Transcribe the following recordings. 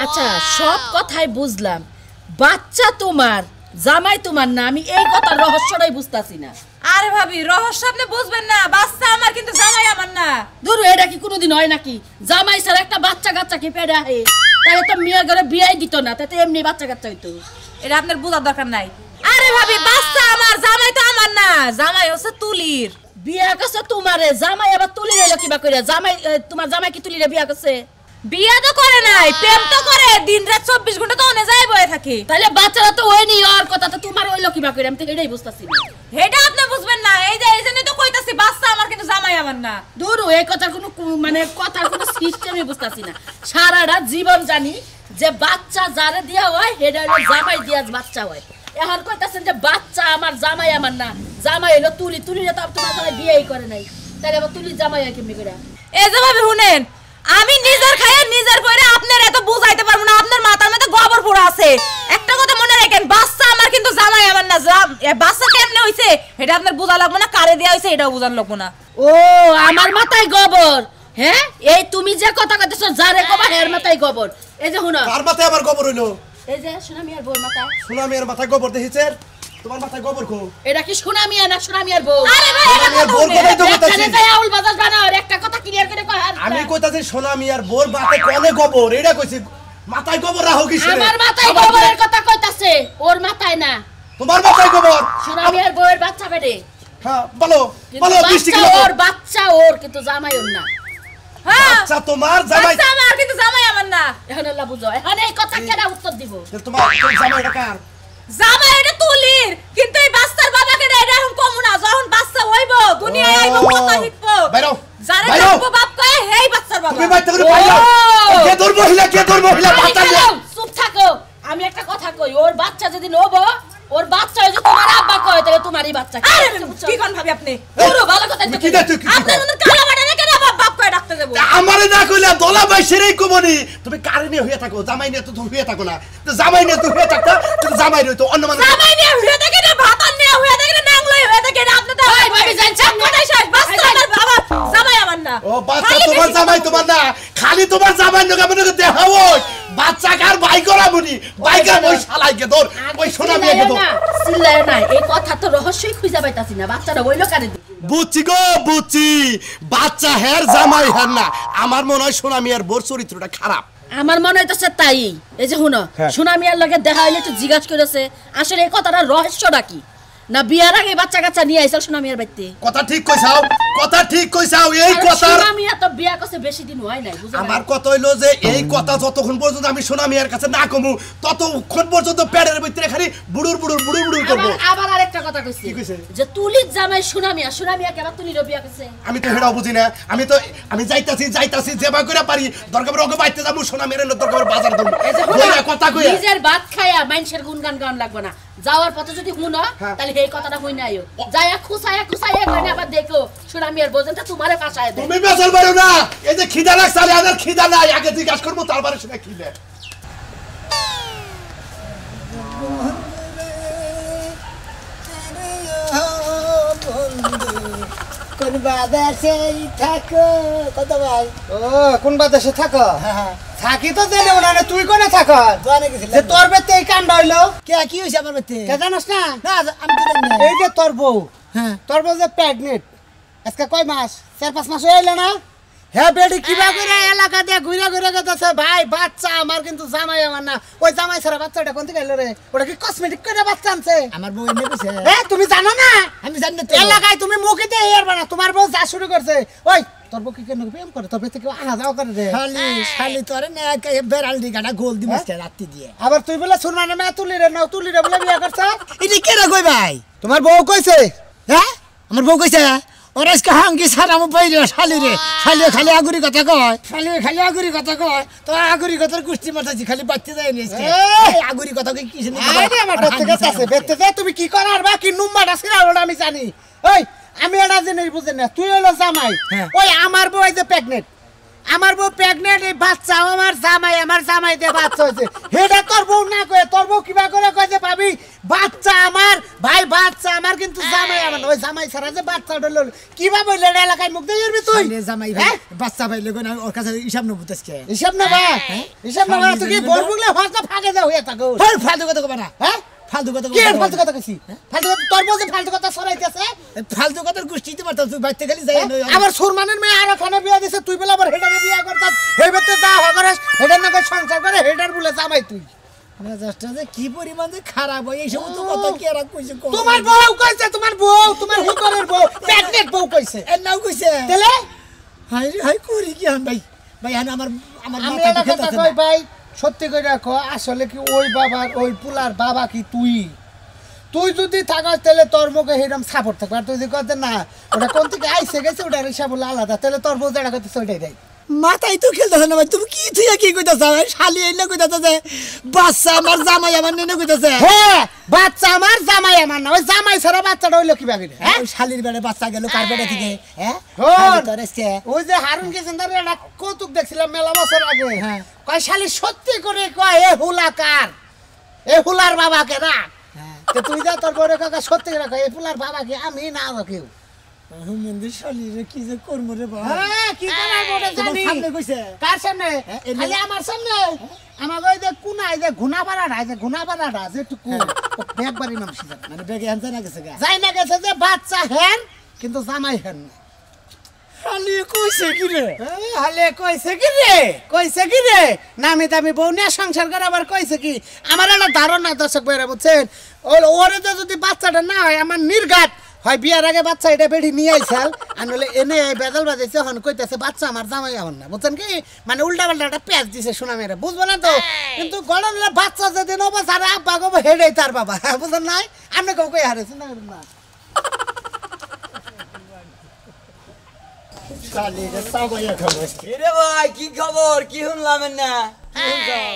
আচ্ছা সব কথাই বুঝলাম, বাচ্চা তোমার জামাই তোমার না, আমি এই কথার রহস্যটাই বুঝতাছি না। আরে ভাবি রহস্য আপনি বুঝবেন না, বাচ্চা আমার কিন্তু জামাই আমার না। ধরো এটা কি কোনোদিন হয় নাকি? জামাই ছাড়া একটা বাচ্চা কাচ্চা কি পেড়ে আহে? তাহলে তো মেয়ের ঘরে বিয়াই দিত না, তাতে এমনি বাচ্চা কাচ্চা হইতো। এটা আপনার বোঝার দরকার নাই। আরে ভাবি বাচ্চা আমার, জামাই তো আমার না, জামাই হচ্ছে তুলির। বিয়া করছে তোমারে, জামাই আবার তুলি রইল কিবা করে? জামাই তোমার জামাই কি তুলিরে বিয়া করছে? বিয়া তো করে নাই, প্রেম তো করে, দিনরাত 24 ঘন্টা তো ওনে যায় বয়ে থাকে। তাহলে বাচ্চারা তো হয়নি, আর কথা তো তোমার হইলো কিবা করে? আমি তো এটাই বুঝতাছি না। এটা আপনি বুঝবেন না, এই যে এইজন্যই তো কইতাছি বাচ্চা আমার কিন্তু জামাই আমার না। ধরো এই কথার কোনো মানে কথার কোনো সিস্টেমই বুঝতাছি না। সারাটা জীবন জানি যে বাচ্চা যারে দেয়া হয় সেটা হলো জামাই দিয়া বাচ্চা হয়। এখন কইতাছেন যে বাচ্চা আমার জামাই আমার না, জামাই হলো তুলি। তুলিরে তো তোমার জামাই বিয়েই করে নাই, তাহলে আবার তুলির জামাই হয় কেমনি করে? এই যে ভাবি শুনেন, আমি নিজের খাইয়ে নিজের কইরা আপনার এত বুঝাইতে পারবো না, আপনার মাথার মধ্যে গোবর পোড়া আছে। একটা কথা মনে রাখেন, বাচ্চা আমার কিন্তু জামাই আমার না। বাচ্চা কেমনে হইছে এটা আপনার বুঝা লাগবো না, কারে দেয়া হইছে এটাও বুঝার লাগবো না। ও আমার মাথায় গোবর? হ্যাঁ, এই তুমি যে কথা কইতেছো যারে কবা এর মাথায় গোবর। এই যে শুনো, কার মাথায় আবার গোবর হইলো? এই যে সোনামিয়ার বউর মাথায়। সোনামিয়ার মাথায় গোবর দেখিছেন? তোমার মাথায় গোবর কো? এটা কি সোনামিয়া না সোনামিয়ার বউ? আরে ভাই সোনামিয়ার বউর কথাই তো কইতাছি। এখানে যাই আউল বাজার বানাও, একটা কথা ক্লিয়ার করে কই। আমি কইতাছি সোনামিয়ার বউর মাথায় কোনে গোবর, এটা কইছি। মাথায় গোবর রাখো কিসে? আমার মাথায় গোবরের কথা কইতাছে, ওর মাথায় না। তোমার মাথায় গোবর? সোনামিয়ার বউয়ের বাচ্চা বেডে। হ্যাঁ বলো বলো, বৃষ্টি কি ওর বাচ্চা ওর, কিন্তু জামাই ওর না। হ্যাঁ আচ্ছা তোমার জামাই বাচ্চা আমার কিন্তু জামাই আমার না। এখন আল্লাহ বুঝো, এখন এই কথা কেডা উত্তর দিব? তোমার জামাইটা কার? জামাই এটা তুলির, কিন্তু এই বাচ্চার বাবাকে এটা এখন কম না। যখন বাচ্চা হইবো দুনিয়ায় আইবো কথা হিটবো, বাইরো যারে দেখবো বাপ কয় হেই বাচ্চার বাবা। তুমি বাইতে করে পাইলা? কে তোর মহিলা, কে তোর মহিলা? বাচ্চা নিয়ে চুপ থাকো। আমি একটা কথা কই, ওর বাচ্চা যেদিন হবো, ওর বাচ্চা হইছে তোমার আব্বা কয়, তাহলে তোমারই বাচ্চা। আরে কি কোন ভাবি আপনি? পুরো ভালো কথা কি দে তুই? আপনার মনে কালা বাটা না কেন বাপ কয় ডাকতে দেব? আমারে না কইলা দলা বাইছেরই কমনি। তুমি কারে নিয়ে হইয়া থাকো, জামাই নিয়ে তো তুমি হইয়া থাকো না। তো জামাই নিয়ে তো হইয়া থাকতা, তুমি জামাই রইতো অন্য মানুষ। জামাই নিয়ে হইয়া থাকে না, ভাতার নিয়ে হইয়া থাকে না, নাংলাই হইয়া থাকে না। আপনি তো ভাই ভাবি জানছেন কোথায় শেষ? বাচ্চা আমার বাবা, জামাই আমার না। ও বাচ্চা তোমার জামাই তোমার না, খালি তোমার জামাই নগা মনে দেখাও। বাচ্চা কার বাই করা মুনি, বাইকা ওই শালাই কে তোর, ওই সোনামিয়া কে তোর। চিল্লায় না, এই কথা তো রহস্যই খুঁজে পাইতাছি না। বাচ্চাটা হইলো কারে? বুঝছি গো বুঝছি, বাচ্চা হের জামাই হের না। আমার মনে হয় সোনামিয়ার বোর চরিত্রটা খারাপ। আমার মনে হইতাছে তাই। এই যে শুনো, সোনামিয়ার লগে দেখা হইলে একটু জিজ্ঞাসা করেছে আসলে এই কথাটার রহস্যটা কি, না বিয়ার আগে বাচ্চা কাচ্চা নিয়ে আইছাল সোনামিয়ার বাড়িতে? কথা ঠিক কইছাও, কথা ঠিক কইছাও। এই কথা সোনামিয়া তো বিয়া করছে বেশি দিন হয় নাই, বুঝছো? আমার কথা হইলো যে এই কথা যতক্ষণ পর্যন্ত আমি সোনামিয়ার কাছে না কমু, ততক্ষণ পর্যন্ত পেটের ভিতরে খালি বুড়ুর বুড়ুর বুড়ুর বুড়ুর করব। আবার আরেকটা কথা কইছি, যে তুলির জামাই সোনামিয়া, সোনামিয়া কেন তুলির বিয়া করছে? আমি তো হেডাও বুঝি না। আমি যাইতাছি যেবা করে পারি, দরকার রগে বাইতে যাবো, সোনামিয়ার দরকার বাজার দেবো। কথা কই নিজের ভাত খায়া মানুষের গুণগান গান লাগবে না। যাওয়ার পথে যদি শুনো তাহলে এই কথাটা হই না আইও, যায়া খুসায়া খুসায়া কইনা আবার দেখো সোনামিয়ার বোঝনটা তোমারে পাশায় দেয়। তুমি বেজাল পারো না। এই যে খিদা লাগছে, আমার খিদা নাই, আগে জিজ্ঞাসা করবো তারপরে সেটা খিদে। কোন বাদেশে থাকো কত ভাই? ও কোন বাদেশে থাকো? থাকি তো জানি না, তুই কোনে থাকো? যে তোর বেতে এই কাণ্ড হইলো। কে কি হইছে আমার বেতে? কে জানাস না? না আমি তো জানি না। এই যে তোর বউ, হ্যাঁ তোর বউ যে প্রেগনেন্ট, আজকে কয় মাস? 4-5 মাস হইলো না? হ্যাঁ বেডি কিবা করে এলাকা দিয়ে ঘুরে ঘুরে গেছে ভাই, বাচ্চা আমার কিন্তু জামাই আমার না। ওই জামাই ছাড়া বাচ্চাটা কোন থেকে এলো রে? ওটা কি কসমেটিক করে বাচ্চা আনছে? আমার বউ এনে কইছে। তুমি জানো না? আমি জানি না তো। এলাকায় তুমি মুখে দিয়ে এরবা না, তোমার বউ যা শুরু করছে। ওই তোর বউ কি কেন প্রেম করে? তোর বেতে কেউ আনা যাওয়া করে রে? শালি তোরে না বেড়াল দি গাটা গোল দি মাস্টার রাত্রি দিয়ে। আবার তুই বলে সুরমানে মে তুলিরে নাও, তুলিরে বলে বিয়া করছে। এটা কে রে কই ভাই? তোমার বউ কইছে? হ্যাঁ আমার বউ কইছে ওর আজকে হাঙ্গি সারা মো পাই রে শালি রে। শালি খালি আগুরি কথা কয়, শালি খালি আগুরি কথা কয়। তো আগুরি কথার কুস্তি মারতাছি, খালি বাচ্চা যায় নি আজকে। এই আগুরি কথা কই কিছে নি? আরে আমার বেতে গেছে, বেতে যা তুমি কি করার বা কি নুম্বাটা সিরাওটা আমি জানি। ওই আমি এটা জিনিস বুঝি না, তুই হলো জামাই। ওই আমার বউ এই যে প্রেগনেন্ট, আমার বউ প্রেগনেন্ট, এই বাচ্চা আমার জামাই দিয়ে বাচ্চা হয়েছে। হেটা তোর বউ না কয়ে, তোর বউ কিবা করে কয় যে ভাবি বাচ্চা আমার ভাই বাচ্চা আমার কিন্তু জামাই আমার না। ওই জামাই ছাড়া যে বাচ্চা হলো কিভাবে হইলো এটা এলাকায় মুখ দিয়ে যাবি তুই শালির জামাই ভাই বাচ্চা ভাই লোক ওর কাছে হিসাব নেবো আজকে হিসাব না বা হিসাব না বা তুই কি বলবুলে হস্তা ফাঁকে দাও হয়ে থাকো ফালতু কথা কবা না হ্যাঁ ফালতু কথা কি আর ফালতু কথা কইছি ফালতু কথা তোর বসে ফালতু কথা ছড়াইতেছে ফালতু কথার গোষ্ঠীতে মারতাম তুই বাইতে খালি যাই আবার সুরমানের মেয়ে আরো খানে বিয়া দিছে তুই বলে আবার হেডারে বিয়া করতাস হেবেতে যা হগরস হেডার না কই সংসার করে হেডার বলে জামাই তুই মেজাজটা যে কি পরিমাণ যে খারাপ হয় এই সমস্ত কথা কি আর কইছে তোমার বউ কইছে তোমার বউ তোমার হুকরের বউ প্রেগনেন্ট বউ কইছে এর নাও কইছে তেলে হাই রে হাই করি কি হন ভাই ভাই আমার আমার আমি মাথা একটা দুঃখে কথা যাচ্ছে কই না। ভাই সত্যি করে রাখো আসলে কি ওই বাবার ওই পুলার বাবা কি তুই তুই যদি থাকাস তাহলে তোর মুখে এরকম সাপোর্ট থাকবে আর তুই যদি কথা না ওটা কোন থেকে আইসে গেছে ওটা হিসাব বলে আলাদা তাহলে তোর বউ যেটা করতেছে ওইটাই দেয় মাথায় তো খেলতেছে না ভাই তুমি কি তুই কি কইতাছ ভাই শালি এনে কইতাছ যে বাচ্চা আমার জামাই আমার নেনে কইতাছে হ্যাঁ বাচ্চা আমার জামাই আমার না ওই জামাই ছাড়া বাচ্চাটা হইলো কি বাকি হ্যাঁ শালির বেড়ে বাচ্চা গেল কার বেড়ে থেকে হ্যাঁ হ্যাঁ তোর আজকে ওই যে হারুন গেছেন একটা কৌতুক দেখছিলাম মেলা বছর আগে হ্যাঁ। কয় শালি সত্যি করে কয় এ হুলা কার এ হুলার বাবাকে না তো তুই যা তোর বড় কাকা সত্যি করে কয় এ হুলার বাবাকে আমি না কেউ হুমেন্দ্র শালিরে কি যে করব রে ভাই হ্যাঁ কি করার বড় তোমার জানি সামনে কইছে কার সামনে এনে- খালি আমার সামনে আমাকে ওই যে কুনাই যে ঘুনাপাড়াটা যেটুকু একবারই মানুষ জানে মানে বেগে আনতে না গেছে গা যাই না গেছে যে বাচ্চা হেন কিন্তু জামাই হেন না শালি কইছে কি রে হালে কইছে কি রে নামি দামি বউ নিয়ে সংসার করে আবার কইছে কি আমার একটা ধারণা দর্শক ভাইরা বুঝছেন ওরে তো যদি বাচ্চাটা না হয় আমার নির্ঘাত হয় বিয়ার আগে বাচ্চা এটা বেড়ি নিয়ে আইসাল আর নইলে এনে বেদল বাজাইছে এখন কইতেছে বাচ্চা আমার জামাই আমার না বুঝছেন কি মানে উল্টা পাল্টা একটা প্যাচ দিছে শোনা মেয়েরা বুঝবো না তো কিন্তু গড়ন বাচ্চা যেদিন হবো সারা আব্বা গো হেডেই তার বাবা বুঝছেন নাই আপনি কেউ কই হারেছেন না শালিরে সাবাইয়া খবর রে ভাই কি খবর কি শুনলাম না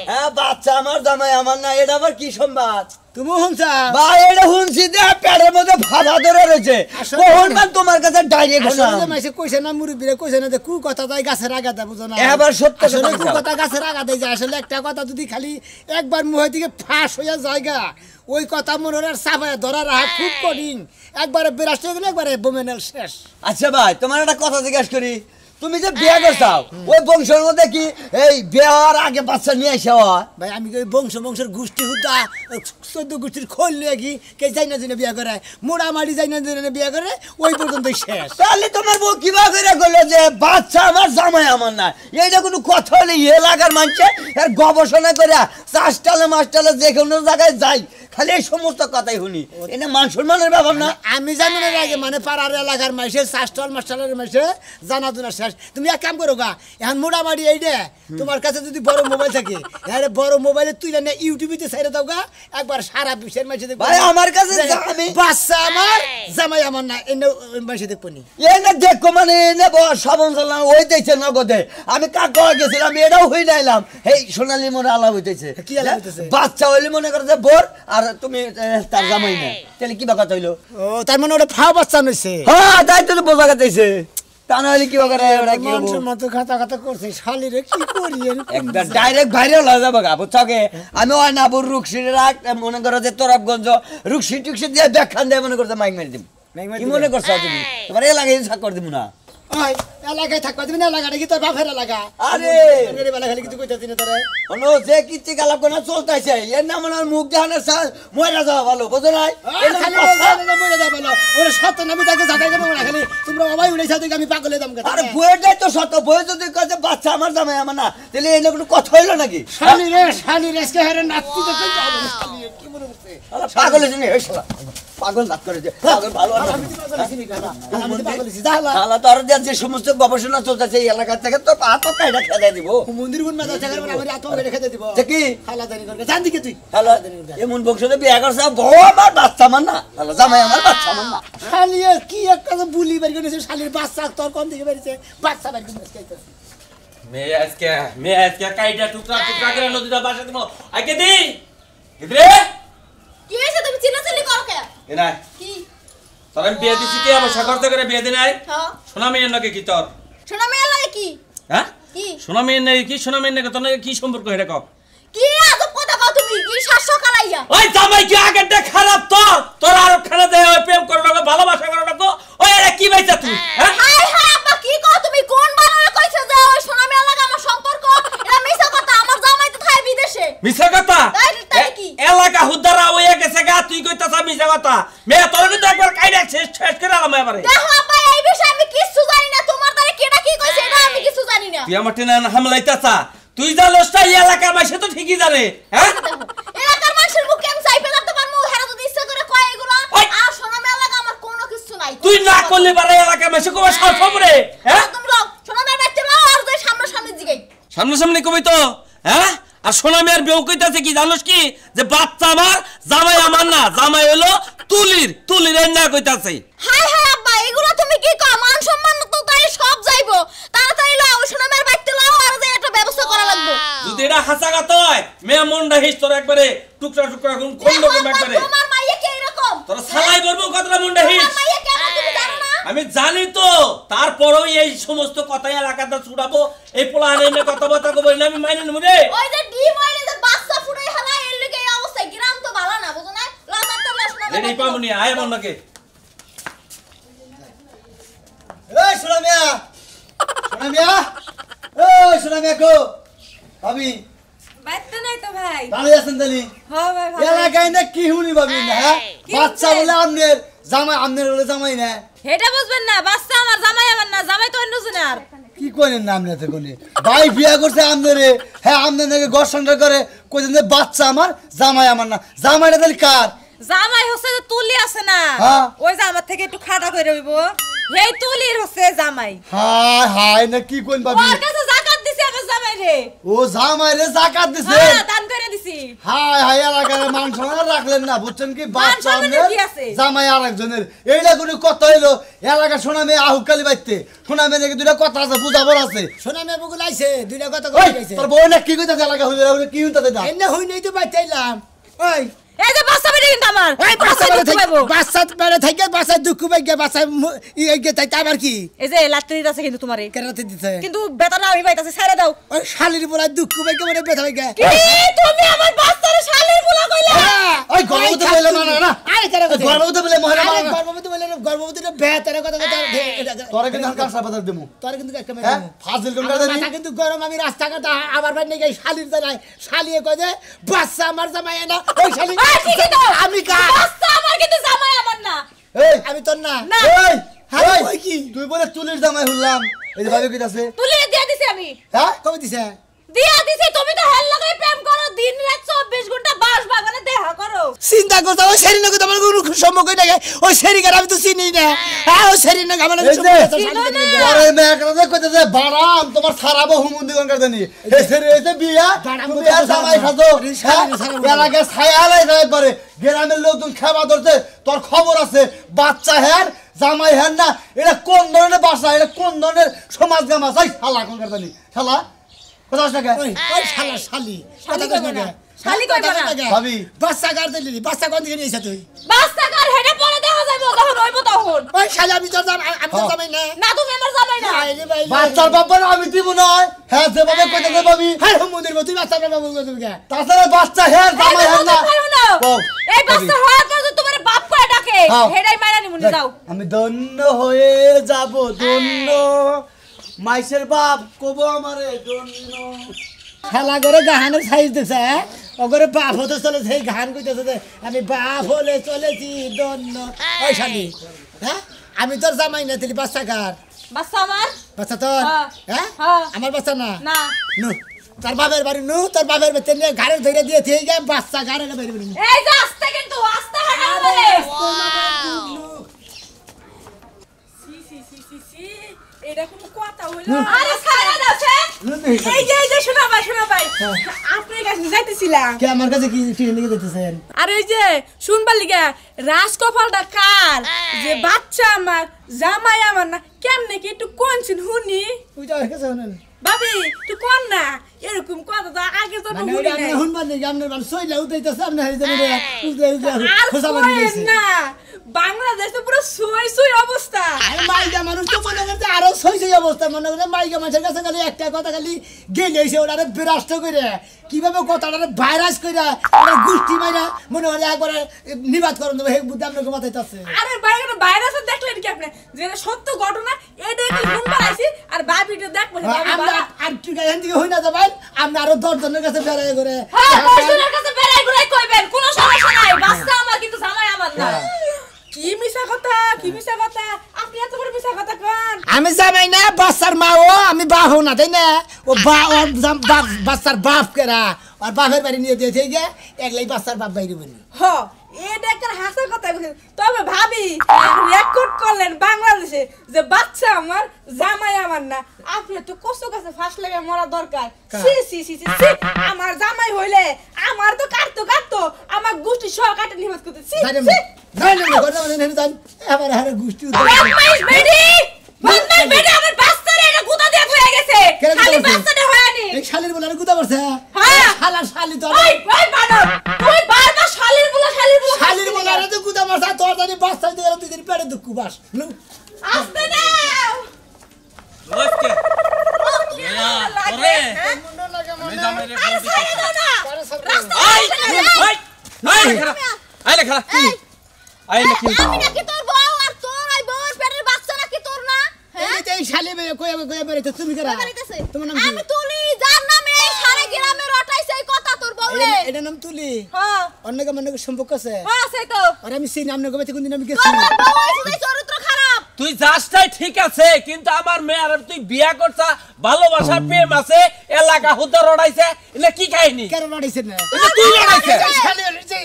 হ্যাঁ বাচ্চা আমার জামাই আমার না এটা আবার কি সংবাদ তুমি হুমসা ভাই এটা শুনছি যে পেটের মধ্যে ফাঁদা ধরে রয়েছে আসলে কখন মান তোমার কাছে ডাইরেক্ট আসলে শুনলাম যে মাইসে কইছে না মুরব্বিরে কইছে না যে কু কথা তাই গাছের আগাতে বুঝো না এবার সত্য কথা আসলে কু কইছো। কথা গাছের আগাতে যায় আসলে একটা কথা যদি খালি একবার মুহে দিকে ফাঁস হইয়া জায়গা ওই কথা মনের চাপায় ধরা রাখা খুব কঠিন একবারে বিরাষ্ট হয়ে গেলে একবারে বোমেনাল শেষ আচ্ছা ভাই তোমার একটা কথা জিজ্ঞাসা করি তুমি যে বিয়ে করছাও ওই বংশের মধ্যে কি এই বিয়ে হওয়ার আগে বাচ্চা নিয়ে আসা হয় ভাই আমি ওই বংশের গোষ্ঠী হুদা 14 গোষ্ঠীর খোল নিয়ে কি কে যাই না জেনে বিয়ে করে মোড়ামাড়ি যাই না জেনে বিয়ে করে ওই পর্যন্ত শেষ তাহলে তোমার বউ কিভাবে করে গেলো যে বাচ্চা আমার জামাই আমার না এইটা কোনো কথা হলে এলাকার মানুষে এর গবেষণা করে চাষটালে মাছটালে যে কোনো জায়গায় যাই খালি এই সমস্ত কথাই শুনি এটা মান সম্মানের ব্যাপার না আমি জানি না আগে মানে পাড়ার এলাকার মাইসে চাষটাল মাস্টালের মাইসে জানা দুনা শেষ তুমি এক কাম করো গা এখন মোটামুটি এই দে তোমার কাছে যদি বড় মোবাইল থাকে আরে বড় মোবাইলে তুই না ইউটিউবেতে ছেড়ে দাও গা একবার সারা বিশ্বের মাইসে দেখো ভাই আমার কাছে আমি বাচ্চা আমার জামাই আমার না এনে মাইসে দেখবো নি এনে দেখো মানে এনে সব অঞ্চল ওই দেখছে নগদে আমি কাকা গেছিলাম এটাও হয়ে নাইলাম এই সোনালি মনে আলাপ হইতেছে কি আলাপ হইতেছে? বাচ্চা হইলে মনে করে যে বোর আর তুমি তার জামাই না তাহলে কি কথা হইলো ও তার মানে ওটা ফাও বাচ্চা নইছে হ্যাঁ তাই তো বোঝা গেছে তা না হলে কি করে ওরা কি হবো? মানুষের মতো খাতা খাতা করছে শালিরে কি করি একবার ডাইরেক্ট ভাইরাল হয়ে যাবো গা বুঝছকে আমি ওই নাবুর রুকসির রাখ মনে করো যে তোরাবগঞ্জ রুকসি টুকসি দিয়ে ব্যাখ্যান দিয়ে মনে করছে মাইক মেরে দিব মাইক মেরে কি দিবে? মনে করছো তুমি তোমার এলাকায় সাক্ষর দিব না ওই এলাকায় থাকবা তুমি না এলাকাটা কি তোর বাপের এলাকা আরে! মেরে বেলা খালি কিছু কইতাছি না তোরে ono যে কিচ্ছি গালাপ কোনা চলতেছে এর নাম ওনার মুখ দেখানোর মরে যাওয়া ভালো বুঝো নাই এটা খালি কথা। মরে যাবে না ওরে সত্য নামি তাকে যাতাই করবো না খালি তোমরা সবাই উড়ে সাথে আমি পাগলে দাম আরে বইয়েরটাই তো সত্য বই যদি কাছে বাচ্চা আমার জামাই আমার না তাহলে এটা কোনো কথা হইলো নাকি শালি রে আজকে হারে নাচতে তো কি মনে হচ্ছে পাগল শুনে এই শালা পাগল নাচ করে যে পাগল ভালো আর না। আমি তো পাগল হইছি জালা শালা তোর যে সমস্ত গবেষণা চলতেছে এই এলাকা থেকে তো হাত তো কাইটা খেলে দিব মন্দির গুণ মাথা চাকার মানে আমার আত্মা মেরে খেতে দিব যে কি হালা জানি করে জান দিকে তুই হ্যালো এমন বংশতে বিয়ে করছে বউ আমার বাচ্চা আমার না হ্যালো জামাই আমার বাচ্চা আমার না শালি কি একটা বুলি বের করেছে শালির বাচ্চা তোর কোন দিকে বেরিয়েছে বাচ্চা বের করে খাইতেছে মেয়ে আজকে কাইটা টুকরা টুকরা করে নদীটা বাসা দিব আগে দি গিদরে কি হইছে তুমি চিল্লাচিল্লি করো কে এ নাই কি তোর আমি বিয়ে দিছি কে আমার সাগর থেকে বিয়ে দি নাই হ্যাঁ সোনা মেয়ের নাকি কি তোর শোনা মেয়ে লাগে কি হ্যাঁ কি সোনা মেয়ের নাকি কি সোনা মেয়ের নাকি তোর নাকি কি সম্পর্ক এটা কও কি আজব কথা কও কও তুমি কি শাস্ত্র কালাইয়া ওই জামাই কি আগেরটা খারাপ তোর আর খানা দেয় ওই প্রেম করো না ভালোবাসা করো না ওই এরা কি বাইছা তুই হ্যাঁ হাই হাই আব্বা কি কও তুমি কোন বানারে কইছো যে ওই সোনামি এলাকা আমার সম্পর্ক এটা মিছা কথা আমার জামাই তো থাই বিদেশে মিছা কথা তাই কি এলাকা হুদ্দারা হয়ে গেছে গা তুই কইতাছ মিছা কথা মেয়ে তোর কিন্তু একবার কাইরা শেষ করে আলাম এবারে দেখো আব্বা এই বিষয়ে আমি কিছু জানি না তোমার দ্বারা কেডা কি কইছে এটা আমি কিছু জানি না তুই আমার টেনা হামলাইতাছা তুই জানোস না এই এলাকার মাইসে তো ঠিকই জানে হ্যাঁ এলাকার মানুষের মুখ কেমন চাইপে লাগতে পারমু হেরা যদি ইচ্ছা করে কয় এগুলো আর সোনামি এলাকা আমার কোনো কিছু নাই তুই না করলে পারে এলাকার মাইসে কোবা সার্ফ পড়ে হ্যাঁ তুমি লও সোনামি বাইতে লও আর যে সামনে জিগাই সামনে কবি তো হ্যাঁ আর সোনামি আর বেউ কইতাছে কি জানোস কি যে বাচ্চা আমার জামাই আমার না জামাই হলো তুলির এন্না কইতাছে হাই হাই আব্বা এগুলো তুমি কি কও মান সম্মান তো তাই সব যাইবো তাড়াতাড়ি লও সোনামের বাইতে লও আর যে একটা ব্যবস্থা করা লাগবে যদি এটা হাসা কথা হয় মেয়ে মনটা হিস তোর একবারে টুকরা কোন খন্ড করে একবারে তোমার মাইয়া কি এরকম তোর সালাই করব কতটা মনটা হিস তোমার মাইয়া কেমন তুমি জানো না আমি জানি তো তারপরেও এই সমস্ত কথাই এলাকাটা ছুড়াবো এই পোলাহানে এনে কথাবার্তা কব না আমি মাইনে নেব রে ওই যে ডিম হইলে যে বাচ্চা ফুটাই হালা এর লগে এই অবস্থা গ্রাম তো ভালো না বুঝো না লাতার তো সোনামের এই পামুনি আয় মনকে এই সোনামিয়া এই সোনামিয়া গো ভাবি বাইতে নাই তো ভাই ভালো আছেন জানি হ্যাঁ ভাই এলাকায় না কি হুনি ভাবি না হ্যাঁ বাচ্চা বলে আমনের বলে জামাই না এটা বুঝবেন না বাচ্চা আমার জামাই আমার না জামাই তো অন্য জনের কি করেন নাম নেতে কোনে ভাই বিয়া করছে আমনেরে হ্যাঁ আমনের নাকি ঘর সংসার করে কইছেন যে বাচ্চা আমার জামাই আমার না জামাইটা তাহলে কার জামাই হচ্ছে যে তুলি আছে না হ্যাঁ। ওই যে আমার থেকে একটু খাটা করে হইব এই তুলির হচ্ছে জামাই হাই না কি কইন ভাবি ওর কাছে যাকাত দিছি আমার জামাই রে ও জামাই রে জাকাত দিছে হ্যাঁ দান করে দিছি হাই এলাকার মান সম্মান রাখলেন না বুঝছেন কি বাচ্চা সম্মানের আমনের কি আছে? জামাই আরেকজনের এইটা কোনো কথা হইলো এলাকা শোনামে আহুকালি বাইতে শোনামে নাকি দুটা কথা আছে বুঝাবার আছে সোনামে বগুল আইছে দুইটা কথা ওই কইছে তোর বউ না কি কইতাছে এলাকা হইলে কি হইতাছে না এনে হই নাই তো বাইতাইলাম ওই এই যে বাচ্চা বেটা কিন্তু আমার ওই বাচ্চা বাচ্চা বেড়ে দুঃখ পাইবো। বাচ্চা বেড়ে থেকে বাচ্চা দুঃখ পাইগে বাচ্চা ইয়ে তাই আবার কি এই যে লাত্তি দিতেছে কিন্তু তোমারে কেরাতে দিতে কিন্তু বেতন আমি পাইতাছি ছেড়ে দাও ওই শালির বলা দুঃখ পাইগে মানে ব্যথা পাইগে কি তুমি আমার বাচ্চারে শালের পোলা কইলা ওই গর্ভবতী বলে না না আরে কেন ওই গর্ভবতী বলে মহিলা আরে মানে গর্ভবতী বলে গর্ভবতী বেহতারে কথা কথা তোরে কিন্তু কার সাবাদার দেমু তোর কিন্তু একটা হ্যাঁ ফাজিল কোন আমার কার মাথা কিন্তু গরম আমি রাস্তাঘাটে আবার ভাই নাকি শালির জানাই শালিয়ে কয় যে বাচ্চা আমার জামাই না ওই শালি এই ঠিকই তো আমি কা বাচ্চা আমার কিন্তু জামাই আমার না এই আমি তোর না না এই হ্যাঁ, ওই, ওই কি? তুই বলে তুলির জামাই হইলাম এই যে ভাবি কইতাছে তুলি দিয়ে দিছি আমি হ্যাঁ কবে দিছে দিয়া দিছি তুমি তো হেল লাগাই প্রেম করো দিন রাত 24 ঘন্টা বাস বাগানে দেখা করো চিন্তা করতে ওই সেরি না আমার কোনো সম্পর্ক নাই ওই সেরি কার আমি তো চিনি না হ্যাঁ ওই সেরি না আমার এই যে, সম্পর্ক পরে মেয়েটা কইতাছে বারাম তোমার সারাবো হুমুন্দি কোন কার জানি এই সেরে এসে বিয়া বারাম তুমি তো আর সারাবো। জামাই খাজো আরে সারাবো, সারাবো। এলাকায় ছায়ালাই যায় পারে গ্রামের লোকজন খাওয়া ধরছে তোর খবর আছে বাচ্চা হ্যার জামাই হ্যার না এটা কোন ধরনের বাসা এটা কোন ধরনের সমাজ গামা চাই শালা কোন কার জানি শালা কথা আছে না ওই ওই শালা শালি কথা কইছ না শালি কইবা না। ভাবি বাচ্চা কার দিলি বাচ্চা কোন দিকে নিয়েছ তুই বাচ্চা কার হেডে পরে দেখা যাইবো যখন হইবো তখন ওই শালি আমি তো আমি তো জামাই না না তুমি আমার জামাই না আরে ভাই বাচ্চার বাবার আমি দিব না হ্যাঁ যেভাবে কইতাছে ভাবি হ্যাঁ মন্দির তুই বাচ্চা বাবু তুমি কে তাছাড়া বাচ্চা হ্যার জামাই হ্যার না বউ, এই বাচ্চা ভাবি। হওয়ার পর তোমার বাপ করে ডাকে হ্যাঁ। হেডাই মাইরা নিমুনি যাও আমি ধন্য হয়ে যাব ধন্য মাইসের বাপ কব আমারে ধন্য খেলা করে গাহানের সাইজ দিছে ওগরে বাপ হতে চলে সেই গান কইতেছে যে আমি বাপ হলে চলেছি দন্ন ওই শালি হ্যাঁ আমি তোর জামাই না তুই বাচ্চা কার বাচ্চা আমার বাচ্চা তোর হ্যাঁ। হ্যাঁ হ্যাঁ। আমার বাচ্চা না না নু তোর বাপের বাড়ি নু তোর বাপের বাড়ি নিয়ে ঘাড়ে ধরে দিয়ে থেকে গে বাচ্চা ঘাড়ে বেরিয়ে বেরিয়ে এই যে আস্তে কিন্তু আস্তে হাঁটা বলে এটা কোনো কথা হইলো আরে ছাড়া দাও সে এই যে শোনা ভাই আপনার কাছে যাইতেছিলাম কে আমার কাছে কি টিকে নিয়ে দিতেছেন আর এই যে শুনবার লিগা রাজকপালটা কার যে বাচ্চা আমার জামাই আমার না কেমনে কি একটু কোনছিন হুনি ওই তো আমার কাছে শুনেন ভাবি তুই কোন না এরকম কথা তো আগে তো মানে হুনি ওইটা নাই আপনি হুনবার দিকে আপনার মানে সইলা উঠাইতেছে আপনি হারিয়ে যাবেন উঠে আর খোসা বাড়ি কোয়েন গেছে না বাংলাদেশে পুরো সুই সুই অবস্থা। আর মাইকা মানুষ তো মনে করতে আরো সই অবস্থা, মনে করে মাইকা মানুষের কাছে খালি একটা কথা খালি গেলে ওরা বিরাষ্ট করে কিভাবে কথাটা ভাইরাস করে ওরা গোষ্ঠী মাইরা মনে করে একবারে নিবাদ করেন দেবে, হে বুদ্ধি আপনাকে মাথায় আছে। আরে বাইরে ভাইরাসে দেখলেন কি আপনি, যেটা সত্য ঘটনা এটা কি ফোন বানাইছি আর বাবিটা দেখবেন। আমরা আর কি এখান থেকে হই না যাবেন, আমরা আরো 10 জনের কাছে বেড়াই করে, হ্যাঁ 10 জনের কাছে বেড়াই ঘুরাই কইবেন, কোনো সমস্যা নাই, বাচ্চা আমার কিন্তু জামাই আমার না। কি মিছা কথা, কি মিছা কথা, আপনি এত বড় মিছা কথা কোন? আমি জামাই না বাচ্চার মা, ও আমি বাপ হো না, তাই না? ও বাচ্চার বাপ কেরা আর বাপের বাড়ি নিয়ে দিয়েছে গিয়ে একলাই বাচ্চার বাপ বাইরে বলি। হ এটা একটা হাসার কথা বলছেন। তবে ভাবি রেকর্ড করলেন বাংলাদেশে যে বাচ্চা আমার জামাই আমার না, আপনি তো কষ্ট কাছে ফাঁস লেগে মরা দরকার। সি সি সি সি, আমার জামাই হইলে আমার তো কাটতো কাটতো আমার গোষ্ঠী সহ কাটে নিবাস করতে। সি সি না না না কথা বলেন, আমি জান আবার হারে গোষ্ঠী বদমাইশ বেডি, বদমাইশ বেডি, আমার বাচ্চারে এটা গুতা দিয়ে হয়ে গেছে, খালি বাচ্চাটা হয়নি। এই শালির বলারে গুদা করছে। হ্যাঁ শালা শালি তো ওই ওই বানর, তুই বারবার শালির বলা শালির বলারে তো গুদা মারছা, তোর জানি বাচ্চা দিয়ে তুই দিন পেটে দুঃখ বাস। আস্তে দাও। ওকে ওরে মুন্ড লাগে মনে আরে সাইড দাও না, রাস্তা আই আই লেখা আই নাকি আমি নাকি তোর বউ আর তোর ওই বউর পেটের বাচ্চা নাকি তোর না? হ্যাঁ এই শালি বে কই বেরিতে তুমি করা বাড়িতেছে। তোমার নাম আমি তুলি, যার নামে এই সারা গ্রামে রটাইছে এই কথা তোর বউরে। এটা নাম তুলি। হ্যাঁ অন্যকে মনে সম্পর্ক আছে। হ্যাঁ সেই তো আর আমি সেই নাম নগবে কোনদিন আমি গেছি। তোমার বউ হইছে চরিত্র খারাপ। তুই যাসটাই ঠিক আছে, কিন্তু আমার মেয়ে আর তুই বিয়া করছা, ভালোবাসার প্রেম আছে, এলাকা হুদা রড়াইছে, এটা কি কাহিনী? কেন লড়াইছেন না? এটা তুই লড়াইছে। শালি লড়াইছে,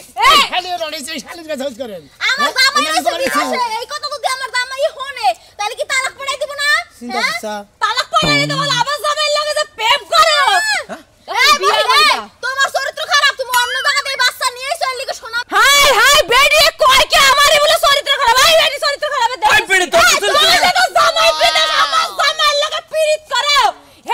শালি লড়াইছে, শালির কাছে হস করেন। আমার জামাই আছে বিদেশে, এই কথা যদি আমার জামাই হনে তাহলে কি তালাক পড়াই দিব না? চিন্তা করছা? তালাক পড়াই দিতে বলে আবার জামাইয়ের লাগে যে প্রেম করে। এই ভাই তোমার চরিত্র খারাপ, তুমি অন্য জায়গা থেকে বাচ্চা নিয়ে এসো এর লিগে শোনা। হাই হাই বেডি কয় কি আমারই বলে চরিত্র খারাপ? ভাই বেডি চরিত্র খারাপ দেখ। ওই বেডি তোর চরিত্র তো জামাই বিদেশ আমার জামাইয়ের লাগে পীড়িত করে,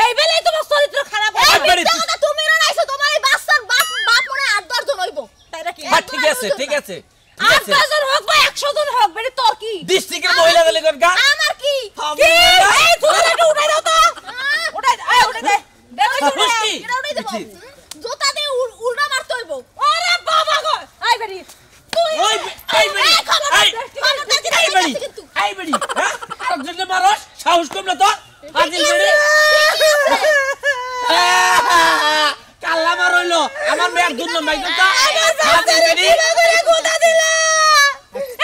এই বেলাই তোমার চরিত্র খারাপ। এই বেডি কথা তুমি রানাইছো, তোমার এই বাচ্চার বাপ মনে 8-10 জন হইবো, তাই নাকি? হ্যাঁ ঠিক আছে ঠিক আছে ঠিক 8-10 আছে। জন হোক বা 100 জন হোক, বেডি তোর কি? ডিস্ট্রিক্টের মহিলা গলি কোন গা? আমার কি? হবে কি? না। এই জুতাটা উঠাই দাও তো। উঠাই এই উঠাই দে। খুশি। এটা উঠাই দেব। জুতা দিয়ে উল্টা মারতে হইব। ওরে বাবা গো। এই বেডি তুই ওই এই বেডি এই বেডি এই বেডি হ্যাঁ আর জন্য মারস সাহস কম না তো ফাজিল বেডি কাল্লা মার হইলো আমার মেয়ের দুধ না মাইতো তা ফাজিল বেডি গুতা দিলা।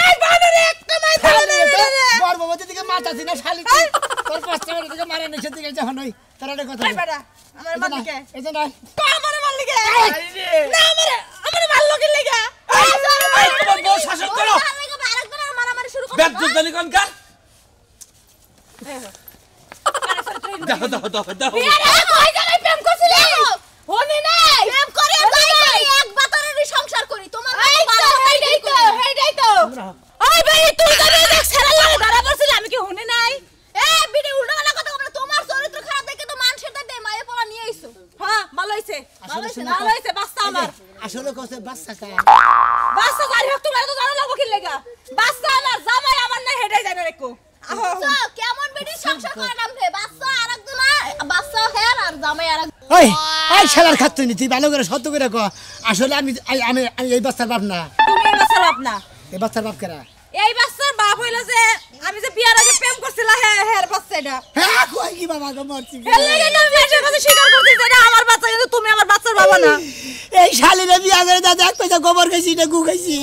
এই বানরে একটা মাই দিলা। গর্ভবতী থেকে মাতাছি না শালি, তোর পাঁচটা বাড়ি থেকে মারা নিষেধ দিকে যখন ওই তার একটা কথা। এই বেটা আমার মালিকে এই যে নাই তো আমার মালিকে না আমার মারলো কি লাগা? এই তোমার বউ শাসন করো আরেকজনের মারামারি শুরু করো। বেদ জানি কোন কার দেখো দেখো দেখো দেখো বিয়ারে কই জায়গায় প্রেম করছিলে? হনি নাই প্রেম করে যাই করি এক বাতারেরই সংসার করি। তোমার এইটাই তো ওই ভাই তুই জানি দেখ সেরা লাগে ধরা পড়ছিল, আমি কি হনি নাই? এ বিডি উল্টাপাল্টা কথা বলে, তোমার চরিত্র খারাপ দেখে তো মানুষের দে মায়ে পড়া নিয়ে আইছো। হ্যাঁ ভালো হইছে ভালো হইছে বাচ্চা আমার। আসলে কসে বাচ্চা কা বাচ্চা যাই হোক তোমার তো জানা লাগবো কি লাগা? বাচ্চা আমার জামাই আমার না হেডাই জানা রেখো। কেমন বিডি সংসার করে নামছে? বাচ্চা আরেকজন বাচ্চা হের আর জামাই আরেক। ওই এই শালার খাচ্ছ নি তুই ভালো করে সত্য করে কো। আসলে আমি আমি আমি এই বাচ্চার বাপ না। তুমি এই বাচ্চার বাপ না? এই বাচ্চার বাপ কেরা? এই বাচ্চার বাপ হইলো যে আমি যে বিয়ার আগে প্রেম করছিলা হের বাচ্চা এটা। হ্যাঁ কই কি বাবা গো মরছি। হের লাগে না মেয়ের কাছে স্বীকার করছিস যে এটা আমার বাচ্চা, কিন্তু তুমি আমার বাচ্চার বাবা না। এই শালিরে বিয়া করে দাদা এক পয়সা গোবর খাইছি না গু খাইছি।